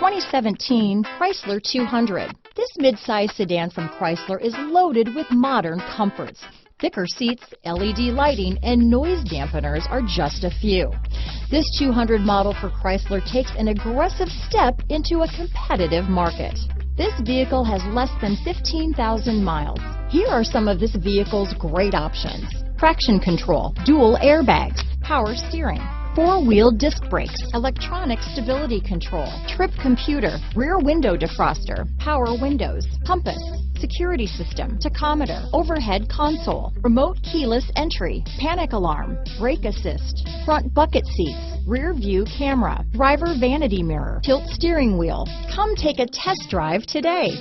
2017 Chrysler 200. This midsize sedan from Chrysler is loaded with modern comforts. Thicker seats, LED lighting, and noise dampeners are just a few. This 200 model for Chrysler takes an aggressive step into a competitive market. This vehicle has less than 15,000 miles. Here are some of this vehicle's great options: traction control, dual airbags, power steering, four-wheel disc brakes, electronic stability control, trip computer, rear window defroster, power windows, compass, security system, tachometer, overhead console, remote keyless entry, panic alarm, brake assist, front bucket seats, rear view camera, driver vanity mirror, tilt steering wheel. Come take a test drive today.